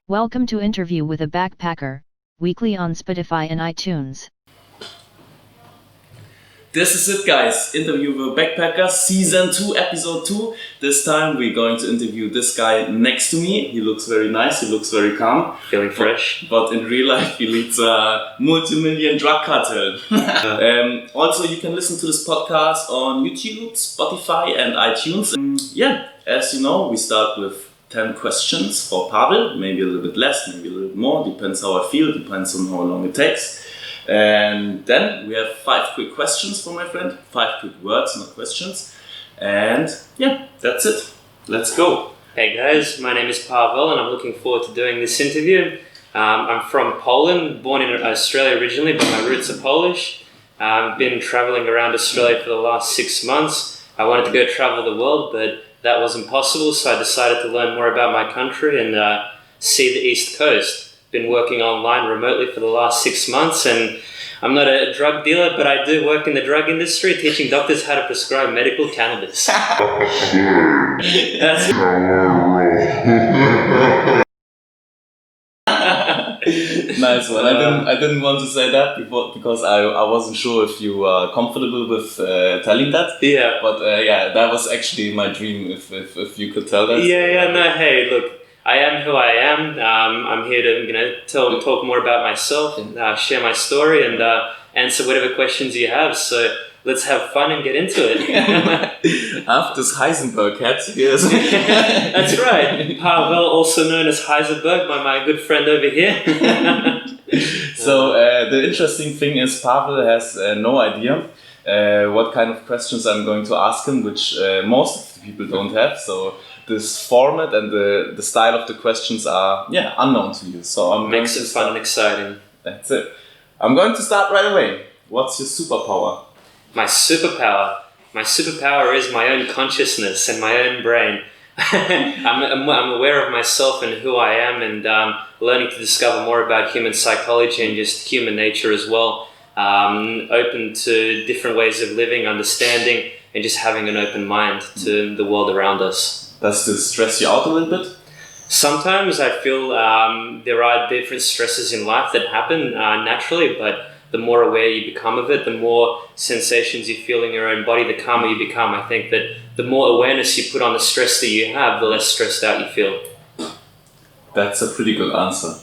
Welcome to Interview with a Backpacker, weekly on Spotify and iTunes. This is it, guys. Interview with a Backpacker, Season 2, Episode 2. This time we're going to interview this guy next to me. He looks very nice, he looks very calm. Feeling fresh. But in real life he leads a multi-million drug cartel. Also, you can listen to this podcast on YouTube, Spotify and iTunes. As you know, we start with 10 questions for Pavel. Maybe a little bit less, maybe a little bit more. Depends how I feel, depends on how long it takes. And then we have 5 quick questions for my friend, 5 quick words, not questions. And yeah, that's it. Let's go. Hey guys, my name is Pavel and I'm looking forward to doing this interview. I'm from Poland, born in Australia originally, but my roots are Polish. I've been traveling around Australia for the last 6 months. I wanted to go travel the world, but that wasn't possible, so I decided to learn more about my country and see the East Coast. Been working online remotely for the last 6 months, and I'm not a drug dealer, but I do work in the drug industry, teaching doctors how to prescribe medical cannabis. That's Nice one. I didn't want to say that before because I wasn't sure if you are comfortable with telling that. Yeah. But that was actually my dream if you could tell that. Hey, look. I am who I am. I'm here to, talk more about myself and share my story and answer whatever questions you have. So let's have fun and get into it. I have this Heisenberg hat. Yes. That's right. Pavel, also known as Heisenberg, by my good friend over here. So the interesting thing is Pavel has no idea what kind of questions I'm going to ask him, which most of the people don't have. So this format and the style of the questions are unknown to you. So makes it fun and exciting. That's it. I'm going to start right away. What's your superpower? My superpower is my own consciousness and my own brain. I'm aware of myself and who I am, and learning to discover more about human psychology and just human nature as well. Open to different ways of living, understanding, and just having an open mind to the world around us. Does this stress you out a little bit? Sometimes I feel there are different stresses in life that happen naturally, but the more aware you become of it, the more sensations you feel in your own body, the calmer you become. I think that the more awareness you put on the stress that you have, the less stressed out you feel. That's a pretty good answer.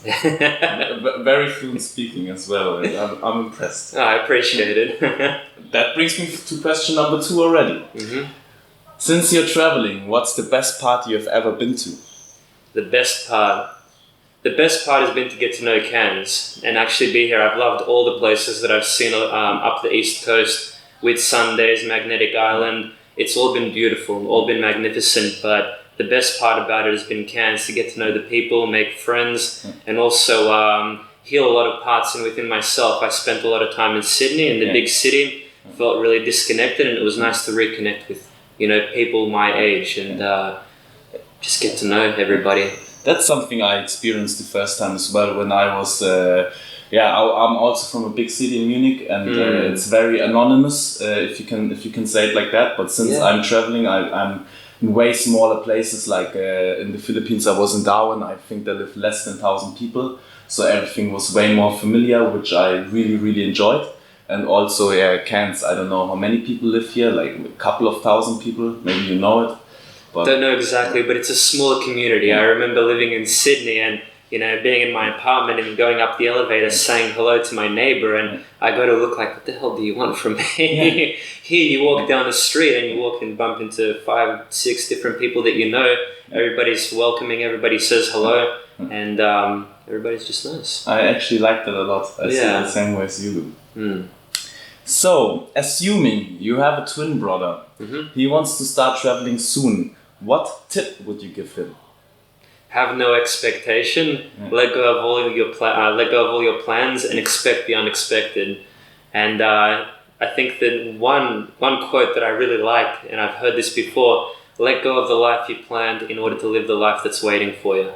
Very fluent speaking as well. I'm impressed. I appreciate it. That brings me to question number 2 already. Mm-hmm. Since you're traveling, what's the best party you've ever been to? The best part has been to get to know Cairns and actually be here. I've loved all the places that I've seen up the East Coast, with Sundays, Magnetic Island. It's all been beautiful, all been magnificent, but the best part about it has been Cairns, to get to know the people, make friends, and also heal a lot of parts within myself. I spent a lot of time in Sydney, in the big city, felt really disconnected, and it was nice to reconnect with people my age and just get to know everybody. That's something I experienced the first time as well when I was, I'm also from a big city in Munich, and it's very anonymous, if you can say it like that. But since I'm traveling, I'm in way smaller places, like in the Philippines I was in Darwin. I think there live less than 1,000 people. So everything was way more familiar, which I really, really enjoyed. And also, Cairns, I don't know how many people live here, like a couple of thousand people, maybe you know it. But don't know exactly, but it's a smaller community. I remember living in Sydney and, being in my apartment and going up the elevator, saying hello to my neighbor, and I go to look like, what the hell do you want from me? Here you walk down the street and you walk and bump into 5, 6 different people that you know. Everybody's welcoming, everybody says hello, and everybody's just nice. I actually like that a lot. I see it the same way as you do. So, assuming you have a twin brother, he wants to start traveling soon, what tip would you give him? Have no expectation. Let go of all your plans and expect the unexpected. And I think that one quote that I really like, and I've heard this before: let go of the life you planned in order to live the life that's waiting for you.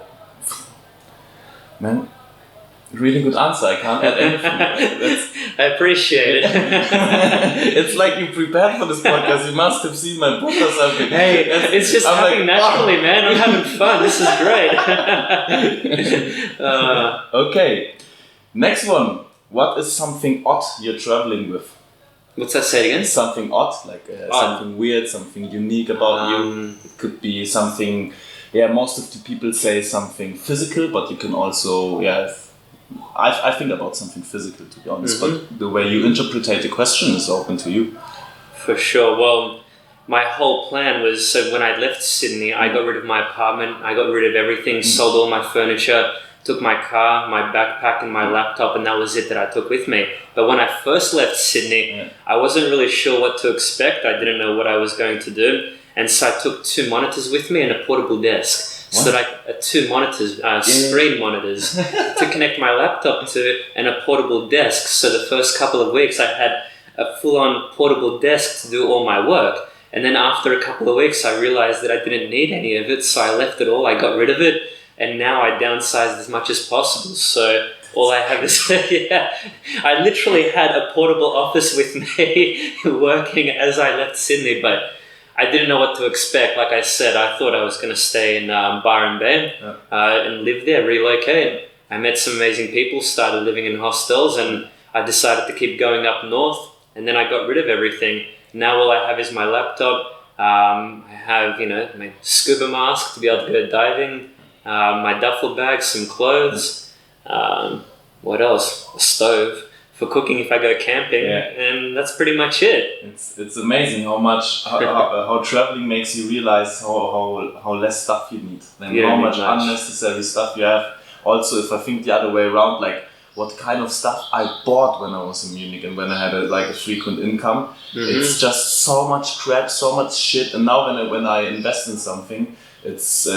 Man, Really good answer. I can't add anything. I appreciate it. It's like you prepared for this podcast. You must have seen my book or something. Hey, it's just happening naturally, man. I'm having fun. This is great. Okay. Next one. What is something odd you're traveling with? What's that, say it again? Something odd, like something weird, something unique about you. It could be something, most of the people say something physical, but you can also, I think about something physical, to be honest, but the way you interpret the question is open to you. For sure. Well, my whole plan was, so when I left Sydney, I got rid of my apartment, I got rid of everything, sold all my furniture, took my car, my backpack and my laptop, and that was it that I took with me. But when I first left Sydney, I wasn't really sure what to expect. I didn't know what I was going to do. And so I took 2 monitors with me and a portable desk. What? So like 2 monitors, screen monitors to connect my laptop to, and a portable desk. So the first couple of weeks I had a full-on portable desk to do all my work. And then after a couple of weeks I realized that I didn't need any of it, so I left it all, I got rid of it, and now I downsized as much as possible. So all I have is, I literally had a portable office with me working as I left Sydney, but I didn't know what to expect. Like I said, I thought I was going to stay in Byron Bay and live there, relocate. I met some amazing people, started living in hostels, and I decided to keep going up north, and then I got rid of everything. Now all I have is my laptop. I have, my scuba mask to be able to go diving, my duffel bag, some clothes, what else? A stove for cooking if I go camping, and that's pretty much it. It's amazing how traveling makes you realize how less stuff you need and how much unnecessary stuff you have. Also, if I think the other way around, like what kind of stuff I bought when I was in Munich and when I had a frequent income, it's just so much crap, so much shit. And now when I invest in something, it's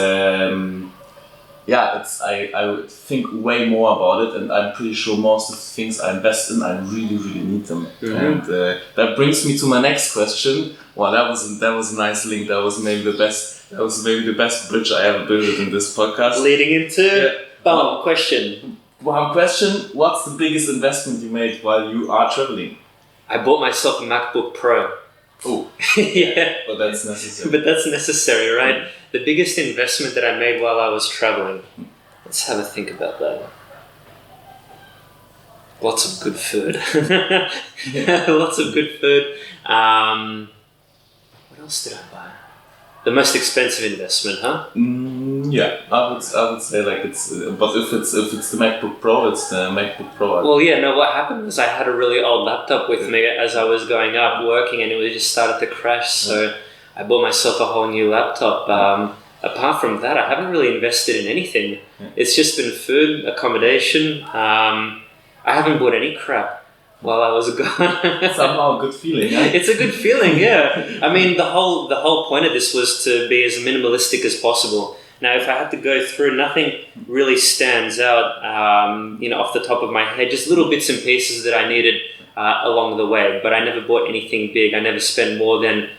I would think way more about it, and I'm pretty sure most of the things I invest in, I really, really need them. And that brings me to my next question. Well, that was a nice link. That was maybe the best bridge I ever built in this podcast. Leading into question. One question: what's the biggest investment you made while you are traveling? I bought myself a MacBook Pro. Oh, but that's necessary. But that's necessary, right? The biggest investment that I made while I was traveling. Let's have a think about that. Lots of good food. Lots of good food. What else did I buy? The most expensive investment, huh? I would say like it's. But if it's the MacBook Pro, it's the MacBook Pro. What happened was I had a really old laptop with me as I was going up working, and it just started to crash. So I bought myself a whole new laptop. Apart from that, I haven't really invested in anything. It's just been food, accommodation. I haven't bought any crap while I was gone. Somehow a good feeling, eh? It's a good feeling, yeah. I mean, the whole point of this was to be as minimalistic as possible. Now, if I had to go through, nothing really stands out, off the top of my head. Just little bits and pieces that I needed along the way. But I never bought anything big. I never spent more than,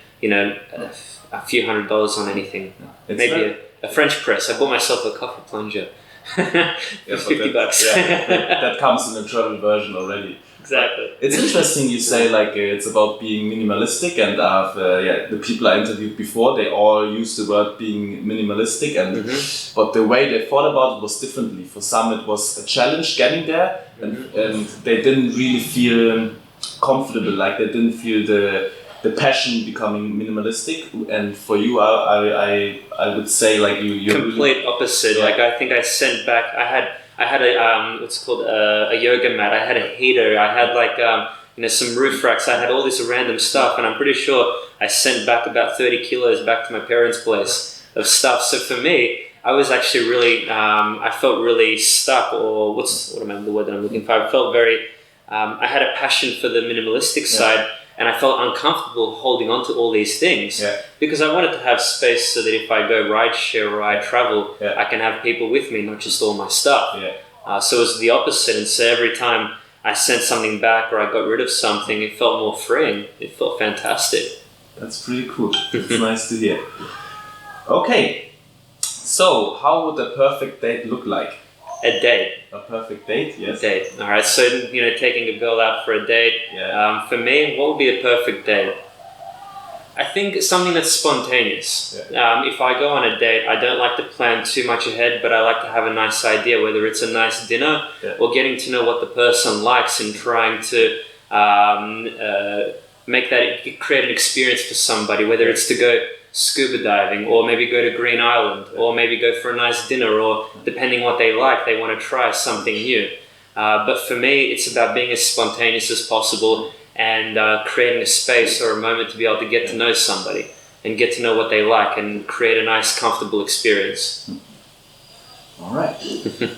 a few $100s on anything. Maybe a French press. I bought myself a coffee plunger. For $50. That comes in a travel version already. Exactly. It's interesting you say it's about being minimalistic, and the people I interviewed before, they all used the word being minimalistic, and but the way they thought about it was differently. For some it was a challenge getting there, and they didn't really feel comfortable, like they didn't feel the passion becoming minimalistic. And for you, I would say like you complete opposite. Yeah. Like I think I sent back. I had a what's called a yoga mat. I had a heater. I had some roof racks. I had all this random stuff, and I'm pretty sure I sent back about 30 kilos back to my parents' place of stuff. So for me, I was actually really I felt really stuck, or what am I the word that I'm looking for? I felt very. I had a passion for the minimalistic side. And I felt uncomfortable holding on to all these things because I wanted to have space so that if I go rideshare or I travel, I can have people with me, not just all my stuff. So it was the opposite. And so every time I sent something back or I got rid of something, it felt more freeing. It felt fantastic. That's pretty cool. It's nice to hear. Okay. So how would a perfect date look like? A date. A perfect date, yes. A date. All right. So taking a girl out for a date. Yeah. For me, what would be a perfect date? I think it's something that's spontaneous. Yeah. If I go on a date, I don't like to plan too much ahead, but I like to have a nice idea, whether it's a nice dinner or getting to know what the person likes and trying to create an experience for somebody, whether it's to go scuba diving or maybe go to Green Island or maybe go for a nice dinner, or depending what they like, they want to try something new. But for me, it's about being as spontaneous as possible and creating a space or a moment to be able to get to know somebody and get to know what they like and create a nice, comfortable experience. All right.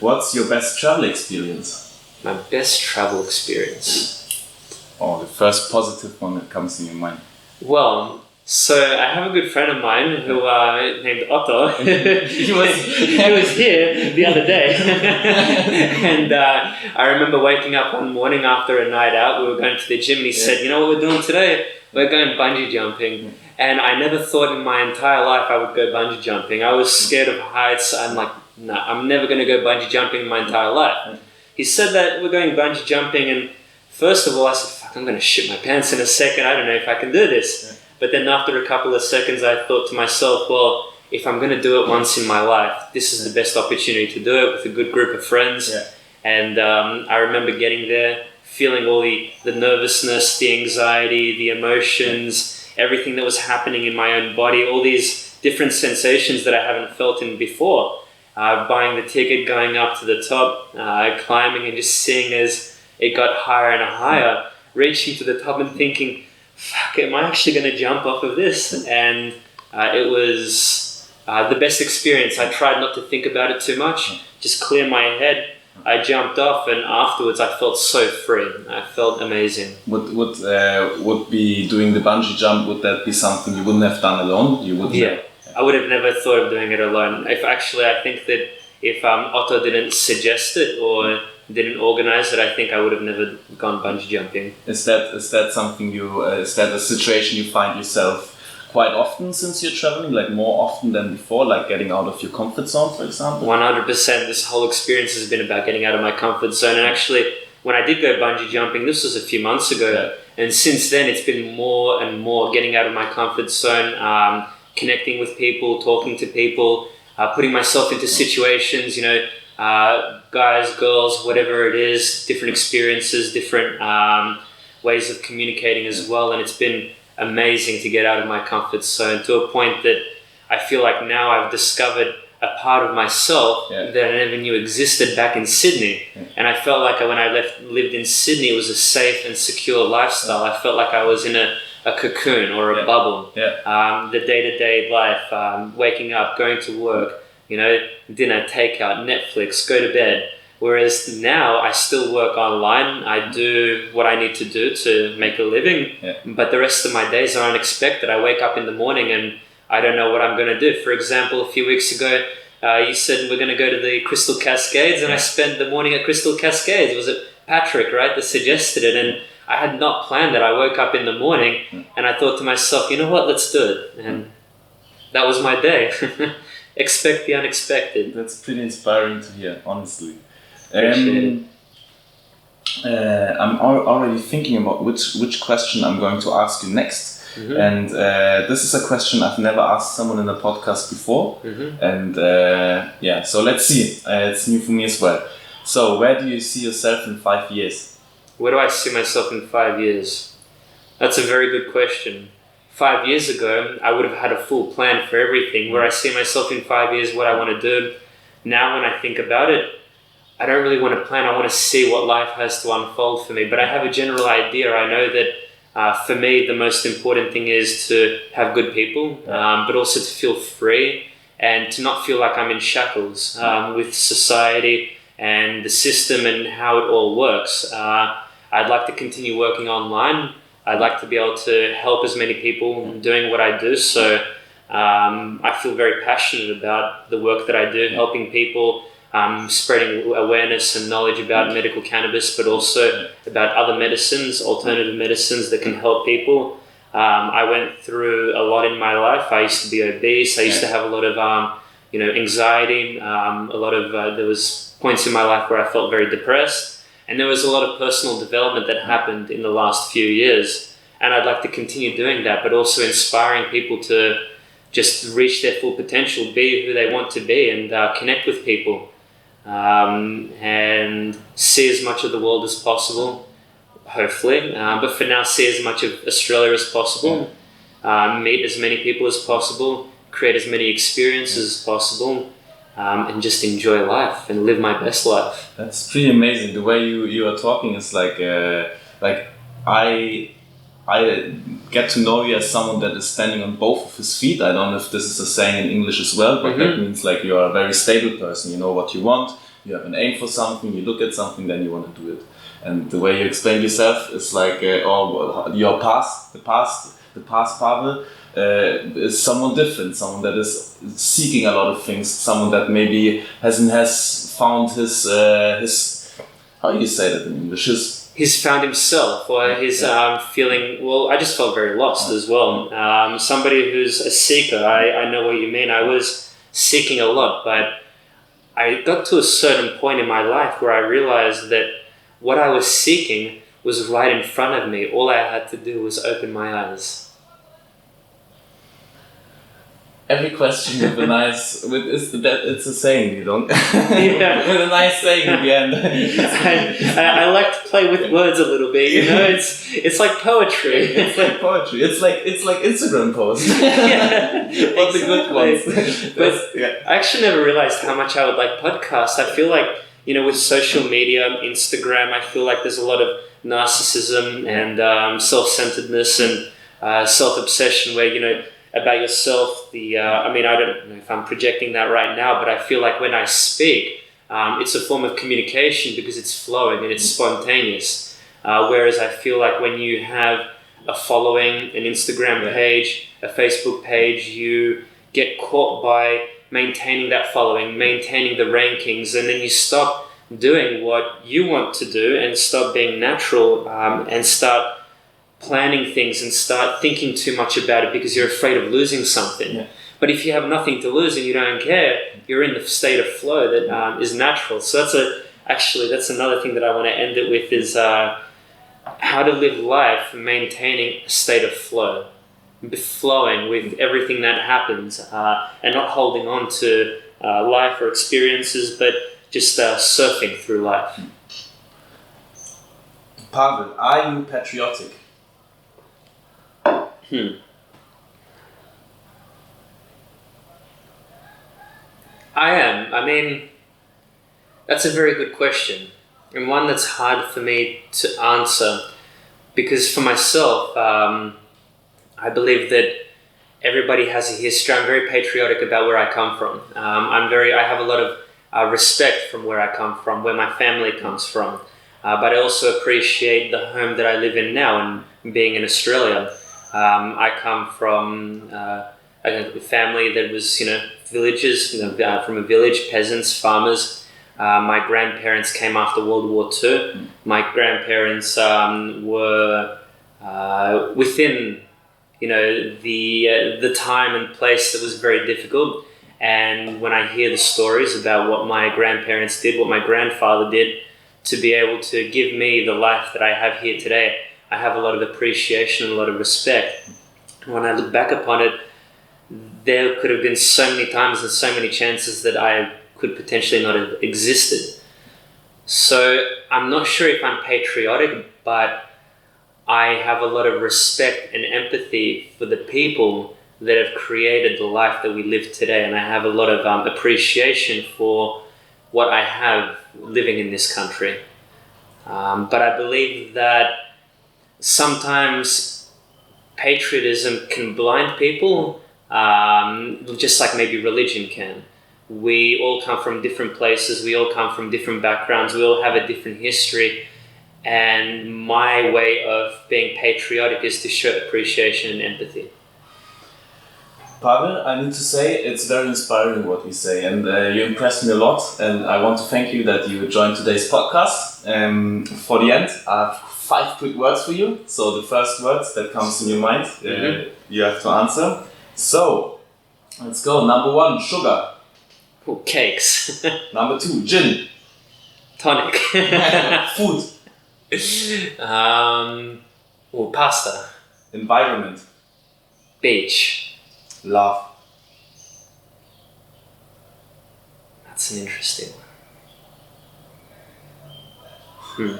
What's your best travel experience? My best travel experience? Oh, the first positive one that comes in your mind. Well, so I have a good friend of mine who named Otto. he was here the other day, and I remember waking up one morning after a night out. We were going to the gym, and he said, "You know what we're doing today? We're going bungee jumping." And I never thought in my entire life I would go bungee jumping. I was scared of heights. I'm like, no, I'm never going to go bungee jumping in my entire life. He said that we're going bungee jumping, and first of all, I said, "Fuck, I'm going to shit my pants in a second. I don't know if I can do this." But then after a couple of seconds, I thought to myself, well, if I'm going to do it once in my life, this is the best opportunity to do it with a good group of friends. Yeah. And I remember getting there, feeling all the nervousness, the anxiety, the emotions, everything that was happening in my own body, all these different sensations that I haven't felt in before. Buying the ticket, going up to the top, climbing and just seeing as it got higher and higher, reaching to the top and thinking, fuck, am I actually going to jump off of this? And it was the best experience. I tried not to think about it too much, just clear my head. I jumped off, and afterwards I felt so free. I felt amazing. Would be doing the bungee jump, would that be something you wouldn't have done alone? You would. Yeah, I would have never thought of doing it alone. I think that if Otto didn't suggest it or didn't organize it, I think I would have never gone bungee jumping. Is that something is that a situation you find yourself quite often since you're traveling, like more often than before, like getting out of your comfort zone, for example? 100%. This whole experience has been about getting out of my comfort zone. And actually, when I did go bungee jumping, this was a few months ago, and since then it's been more and more getting out of my comfort zone, connecting with people, talking to people, putting myself into situations, guys, girls, whatever it is, different experiences, different ways of communicating as well. And it's been amazing to get out of my comfort zone to a point that I feel like now I've discovered a part of myself that I never knew existed back in Sydney. And I felt like when I lived in Sydney, it was a safe and secure lifestyle. I felt like I was in a cocoon or a bubble. The day-to-day life, waking up, going to work, dinner, takeout, Netflix, go to bed. Whereas now I still work online. I do what I need to do to make a living, but the rest of my days are unexpected. I wake up in the morning and I don't know what I'm going to do. For example, a few weeks ago, you said we're going to go to the Crystal Cascades, and I spent the morning at Crystal Cascades. Was it Patrick, right, that suggested it? And I had not planned it. I woke up in the morning and I thought to myself, you know what, let's do it. And that was my day. Expect the unexpected. That's pretty inspiring to hear, honestly. Appreciate it. I'm already thinking about which question I'm going to ask you next. And this is a question I've never asked someone in a podcast before. And so let's see. It's new for me as well. So where do you see yourself in 5 years? Where do I see myself in 5 years? That's a very good question. 5 years ago, I would have had a full plan for everything. Where I see myself in 5 years, what I want to do. Now when I think about it, I don't really want to plan. I want to see what life has to unfold for me. But I have a general idea. I know that for me, the most important thing is to have good people, but also to feel free and to not feel like I'm in shackles with society and the system and how it all works. I'd like to continue working online. I'd like to be able to help as many people doing what I do. So I feel very passionate about the work that I do, helping people, spreading awareness and knowledge about medical cannabis, but also about other medicines, alternative medicines that can help people. I went through a lot in my life. I used to be obese. I used to have a lot of, anxiety. There was points in my life where I felt very depressed, and there was a lot of personal development that happened in the last few years, and I'd like to continue doing that, but also inspiring people to just reach their full potential, be who they want to be, and connect with people, and see as much of the world as possible, hopefully, but for now see as much of Australia as possible, meet as many people as possible, create as many experiences as possible, and just enjoy life and live my best life. That's pretty amazing. The way you are talking is like I get to know you as someone that is standing on both of his feet. I don't know if this is a saying in English as well, but that means like you are a very stable person. You know what you want, you have an aim for something, you look at something, then you want to do it. And the way you explain yourself is like, your past, the past Pavel, is someone different, someone that is seeking a lot of things, someone that maybe has found his how do you say that in English? He's found himself, or his feeling. Well, I just felt very lost as well. Somebody who's a seeker. I know what you mean. I was seeking a lot, but I got to a certain point in my life where I realized that what I was seeking was right in front of me. All I had to do was open my eyes. Every question with a nice, it's a saying, you don't? Yeah. With a nice saying at the end. I like to play with words a little bit, you know. It's like poetry. It's like poetry. It's like Instagram posts. Yeah, but the good ones. But I actually never realized how much I would like podcasts. I feel like, you know, with social media, Instagram, I feel like there's a lot of narcissism and self-centeredness and self-obsession where, you know, about yourself. I mean, I don't know if I'm projecting that right now, but I feel like when I speak, it's a form of communication because it's flowing and it's spontaneous. Whereas I feel like when you have a following, an Instagram page, a Facebook page, you get caught by maintaining that following, maintaining the rankings, and then you stop doing what you want to do and stop being natural, and start planning things and start thinking too much about it because you're afraid of losing something. Yeah. But if you have nothing to lose and you don't care, you're in the state of flow that is natural. So that's another thing that I want to end it with is how to live life maintaining a state of flow, flowing with everything that happens, and not holding on to life or experiences, but just surfing through life. Pavel, are you patriotic? I am. I mean, that's a very good question, and one that's hard for me to answer, because for myself, I believe that everybody has a history. I'm very patriotic about where I come from. I have a lot of respect from where I come from, where my family comes from, but I also appreciate the home that I live in now, and being in Australia. I come from a family that was, you know, villages, you know, from a village, peasants, farmers. My grandparents came after World War II. My grandparents were within, you know, the time and place that was very difficult. And when I hear the stories about what my grandparents did, what my grandfather did, to be able to give me the life that I have here today, I have a lot of appreciation and a lot of respect. When I look back upon it, there could have been so many times and so many chances that I could potentially not have existed. So I'm not sure if I'm patriotic, but I have a lot of respect and empathy for the people that have created the life that we live today, and I have a lot of appreciation for what I have living in this country. But I believe that sometimes patriotism can blind people, just like maybe religion can. We all come from different places, we all come from different backgrounds, we all have a different history, and my way of being patriotic is to show appreciation and empathy. Pavel, I need to say it's very inspiring what we say, and you impressed me a lot, and I want to thank you that you joined today's podcast. For the end, I have 5 quick words for you. So the first words that comes in your mind, you have to answer. So, let's go. Number 1, sugar. Cakes. Number 2, gin. Tonic. Food. Pasta. Environment. Beach. Love. That's an interesting one.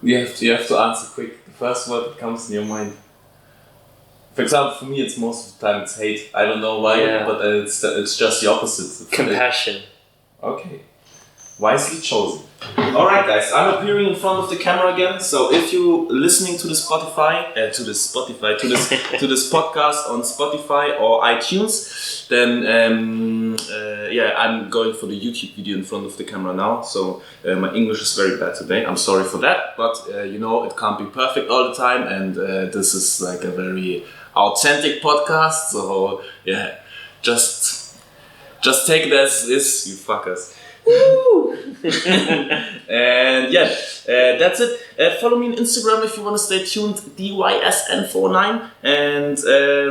You have to answer quick. The first word that comes in your mind. For example, for me, it's most of the time it's hate. I don't know why, but it's just the opposite. Compassion. Okay. Wisely chosen. Alright guys, I'm appearing in front of the camera again, so if you're listening to the to this podcast on Spotify or iTunes, then I'm going for the YouTube video in front of the camera now, so my English is very bad today, I'm sorry for that, but it can't be perfect all the time, and this is like a very authentic podcast, so yeah, just take it as is, you fuckers. Woo! And that's it. Follow me on Instagram if you want to stay tuned, DYSN49. And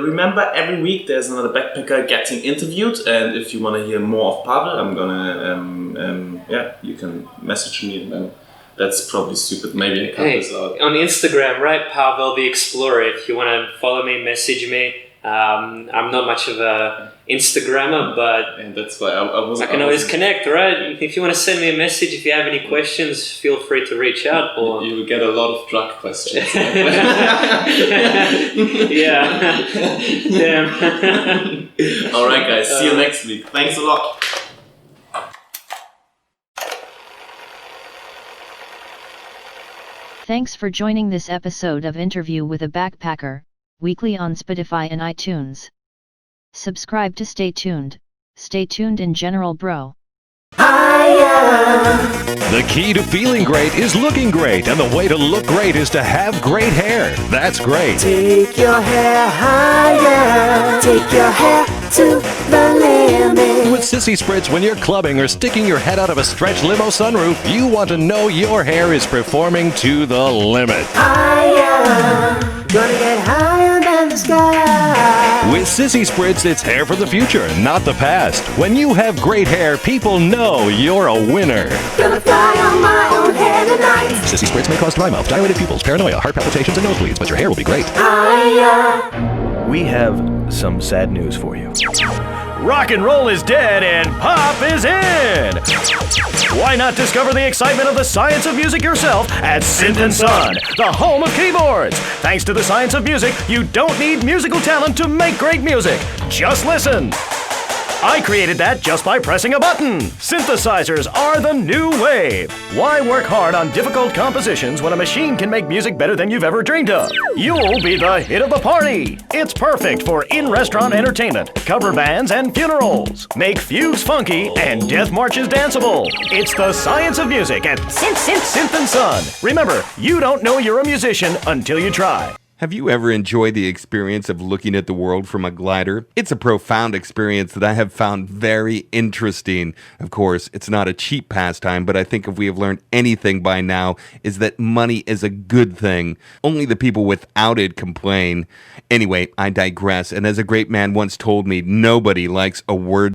remember, every week there's another backpacker getting interviewed. And if you want to hear more of Pavel, I'm gonna, you can message me. And that's probably stupid. Maybe I cut this out. On Instagram, right? Pavel the Explorer. If you want to follow me, message me. I'm not much of a Instagrammer, but and that's why I can always connect, right? If you want to send me a message, if you have any questions, feel free to reach out. Or you will get a lot of drug questions. Yeah. Damn. All right, guys. See you next week. Thanks a lot. Thanks for joining this episode of Interview with a Backpacker, weekly on Spotify and iTunes. Subscribe to stay tuned. Stay tuned in general, bro. The key to feeling great is looking great, and the way to look great is to have great hair. That's great. Take your hair higher. Take your hair to the limit. With Sissy Spritz, when you're clubbing or sticking your head out of a stretch limo sunroof, you want to know your hair is performing to the limit. Higher. Gonna get higher than the sky. With Sissy Spritz, it's hair for the future, not the past. When you have great hair, people know you're a winner. Gonna fly on my own hair tonight. Sissy Spritz may cause dry mouth, dilated pupils, paranoia, heart palpitations, and nosebleeds, but your hair will be great. Higher. We have some sad news for you. Rock and roll is dead and pop is in! Why not discover the excitement of the science of music yourself at Synth & Son, the home of keyboards? Thanks to the science of music, you don't need musical talent to make great music. Just listen. I created that just by pressing a button. Synthesizers are the new wave. Why work hard on difficult compositions when a machine can make music better than you've ever dreamed of? You'll be the hit of the party. It's perfect for in-restaurant entertainment, cover bands, and funerals. Make fugues funky and death marches danceable. It's the science of music at Synth & Son. Remember, you don't know you're a musician until you try. Have you ever enjoyed the experience of looking at the world from a glider? It's a profound experience that I have found very interesting. Of course, it's not a cheap pastime, but I think if we have learned anything by now is that money is a good thing. Only the people without it complain. Anyway, I digress, and as a great man once told me, nobody likes a word